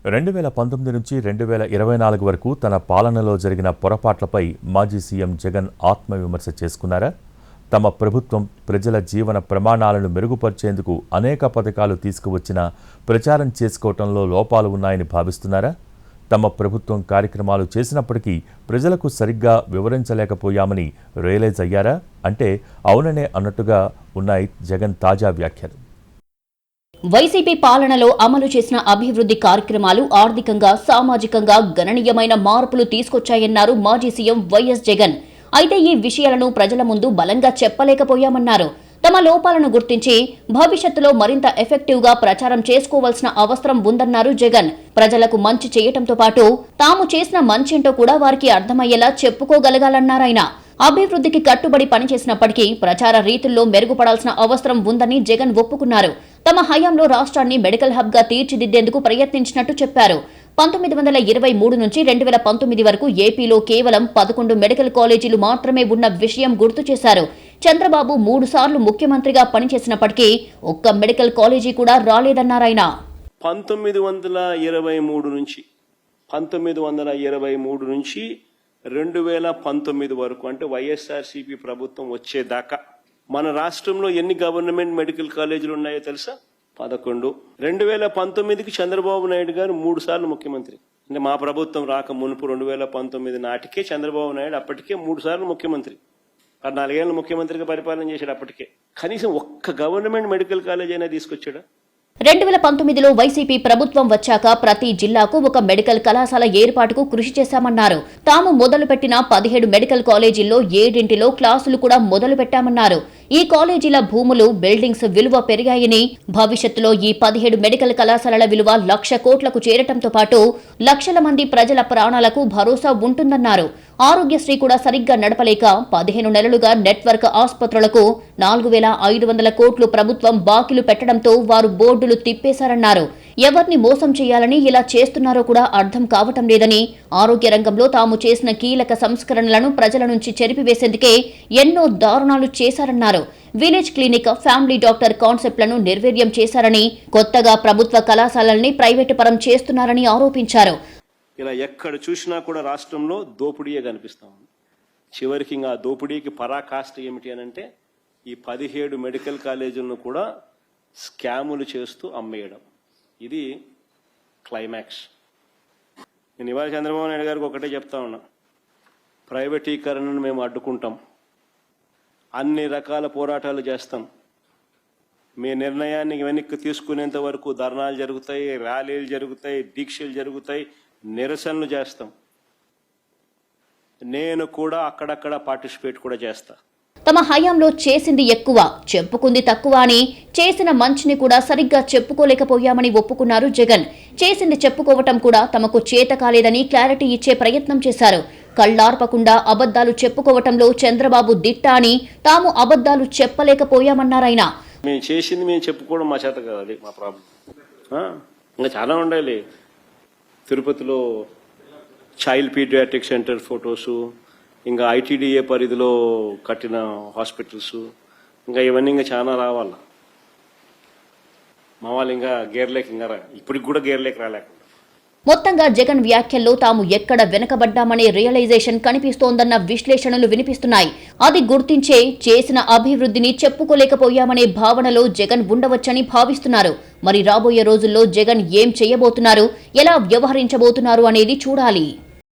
2019 నుంచి 2024 వరకు తన పాలనలో జరిగిన పొరపాట్లపై మాజీ సీఎం జగన్ ఆత్మవిమర్శ చేసుకున్నారా? తమ ప్రభుత్వం ప్రజల జీవన ప్రమాణాలను మెరుగుపరిచేందుకు అనేక పథకాలు తీసుకువచ్చినా ప్రచారం చేసుకోవటంలో లోపాలు ఉన్నాయని భావిస్తున్నారా? తమ ప్రభుత్వం కార్యక్రమాలు చేసినప్పటికీ ప్రజలకు సరిగ్గా వివరించలేకపోయామని రియలైజ్ అయ్యారా? అంటే అవుననే అన్నట్టుగా ఉన్నాయి జగన్ తాజా వ్యాఖ్యలు. వైసీపీ పాలనలో అమలు చేసిన అభివృద్ధి కార్యక్రమాలు ఆర్థికంగా, సామాజికంగా గణనీయమైన మార్పులు తీసుకొచ్చాయన్నారు మాజీ సీఎం వైఎస్ జగన్. అయితే ఈ విషయాలను ప్రజల ముందు బలంగా చెప్పలేకపోయామన్నారు. తమ లోపాలను గుర్తించి భవిష్యత్తులో మరింత ఎఫెక్టివ్ గా ప్రచారం చేసుకోవాల్సిన అవసరం ఉందన్నారు జగన్. ప్రజలకు మంచి చేయటంతో పాటు తాము చేసిన మంచేంటో కూడా వారికి అర్థమయ్యేలా చెప్పుకోగలగాలన్నారాయన. అభివృద్ధికి కట్టుబడి పనిచేసినప్పటికీ ప్రచార రీతుల్లో మెరుగుపడాల్సిన అవసరం ఉందని జగన్ ఒప్పుకున్నారు. తమ హయాంలో రాష్ట్రాన్ని మెడికల్ హబ్ గా తీర్చిదిద్దేందుకు ప్రయత్నించినట్టు చెప్పారు. 1923 నుంచి 2019 వరకు ఏపీలో కేవలం 11 మెడికల్ కాలేజీలు మాత్రమే ఉన్న విషయం గుర్తు చేశారు. చంద్రబాబు 3 సార్లు ముఖ్యమంత్రిగా పనిచేసినప్పటికీ ఒక్క మెడికల్ కాలేజీ కూడా రాలేదన్నారాయన. 1923 నుంచి 2019 వరకు అంటే వైఎస్ఆర్సీపీ ప్రభుత్వం వచ్చేదాకా మన రాష్ట్రంలో ఎన్ని గవర్నమెంట్ మెడికల్ కాలేజీలు ఉన్నాయో తెలుసా? 11. 2019కి చంద్రబాబు నాయుడు గారు 3 సార్లు ముఖ్యమంత్రి. అంటే మా ప్రభుత్వం రాక మునుపు 2019 నాటికే చంద్రబాబు నాయుడు అప్పటికే 3 సార్లు ముఖ్యమంత్రి. 14 ఏళ్ళు ముఖ్యమంత్రిగా పరిపాలన చేశాడు. అప్పటికే కనీసం ఒక్క గవర్నమెంట్ మెడికల్ కాలేజ్ అయినా తీసుకొచ్చాడా? 2019లో వైసీపీ ప్రభుత్వం వచ్చాక ప్రతి జిల్లాకు ఒక మెడికల్ కళాశాల ఏర్పాటుకు కృషి చేశామన్నారు. తాము మొదలుపెట్టిన 17 మెడికల్ కాలేజీల్లో 7 క్లాసులు కూడా మొదలు పెట్టామన్నారు. ఈ కాలేజీల భూములు, బిల్డింగ్స్ విలువ పెరిగాయని, భవిష్యత్తులో ఈ 17 మెడికల్ కళాశాలల విలువ 1,00,000 కోట్లకు చేరటంతో పాటు లక్షల మంది ప్రజల ప్రాణాలకు భరోసా ఉంటుందన్నారు. ఆరోగ్యశ్రీ కూడా సరిగ్గా నడపలేక 15 నెలలుగా నెట్వర్క్ ఆసుపత్రులకు 4,500 కోట్లు ప్రభుత్వం బాకీలు పెట్టడంతో వారు బోర్డులు తిప్పేశారన్నారు. ఎవరిని మోసం చేయాలని ఇలా చేస్తున్నారో కూడా అర్థం కావటం లేదని, ఆరోగ్య రంగంలో తాము చేసిన కీలక సంస్కరణలను ప్రజల నుంచి చెరిపివేసేందుకే ఎన్నో దారుణాలు చేశారన్నారు. విలేజ్ క్లినిక్, ఫ్యామిలీ డాక్టర్ కాన్సెప్ట్లను నిర్వీర్యం చేశారని, కొత్తగా ప్రభుత్వ కళాశాలల్ని ప్రైవేటు పరం చేస్తున్నారని ఆరోపించారు. ఇలా ఎక్కడ చూసినా కూడా రాష్ట్రంలో దోపిడీయే కనిపిస్తాం. చివరికి ఇంకా దోపిడీకి పరాకాష్ట ఏమిటి అని అంటే ఈ 17 మెడికల్ కాలేజీలను కూడా స్కాములు చేస్తూ అమ్మేయడం. ఇది క్లైమాక్స్. నేను ఇవాళ చంద్రబాబు నాయుడు గారికి ఒకటే చెప్తా ఉన్నా, ప్రైవేటీకరణను మేము అడ్డుకుంటాం, అన్ని రకాల పోరాటాలు చేస్తాం, మీ నిర్ణయాన్ని వెనక్కి తీసుకునేంత వరకు ధర్నాలు జరుగుతాయి, ర్యాలీలు జరుగుతాయి, దీక్షలు జరుగుతాయి, నిరసనలు చేస్తాం. నేను కూడా అక్కడక్కడ పార్టిసిపేట్ కూడా చేస్తా. తమ హయాంలో చేసింది ఎక్కువ, చెప్పుకుంది తక్కువ అని, చేసిన మంచిని కూడా సరిగ్గా చెప్పుకోలేకపోయామని ఒప్పుకున్నారు జగన్. చేసింది చెప్పుకోవటం కూడా తమకు చేత కాలేదని క్లారిటీ ఇచ్చే ప్రయత్నం చేశారు. కళ్లార్పకుండా అబద్దాలు చెప్పుకోవటంలో చంద్రబాబు దిట్ట అని, తాము అబద్దాలు చెప్పలేకపోయామన్నారాయన. మేము చేసింది మేము చెప్పుకోవడం మా చేత కాదు, మా ప్రాబ్లం. ఇంకా చాలా ఉండాలి. తిరుపతిలో చైల్డ్ పీడియాట్రిక్ సెంటర్ ఫొటోసు, ఇంకా ఐటీడీఏ పరిధిలో కట్టిన హాస్పిటల్స్, ఇంకా ఇవన్నీ ఇంకా చాలా రావాలి. మా వాళ్ళు ఇంకా గేర్లేక ఇంకా ఇప్పటికి కూడా గేర్లేక రాలేకుండా. మొత్తంగా జగన్ వ్యాఖ్యల్లో తాము ఎక్కడ వెనకబడ్డామనే రియలైజేషన్ కనిపిస్తోందన్న విశ్లేషణలు వినిపిస్తున్నాయి. అది గుర్తించే చేసిన అభివృద్ధిని చెప్పుకోలేకపోయామనే భావనలో జగన్ ఉండవచ్చని భావిస్తున్నారు. మరి రాబోయే రోజుల్లో జగన్ ఏం చేయబోతున్నారు, ఎలా వ్యవహరించబోతున్నారు అనేది చూడాలి.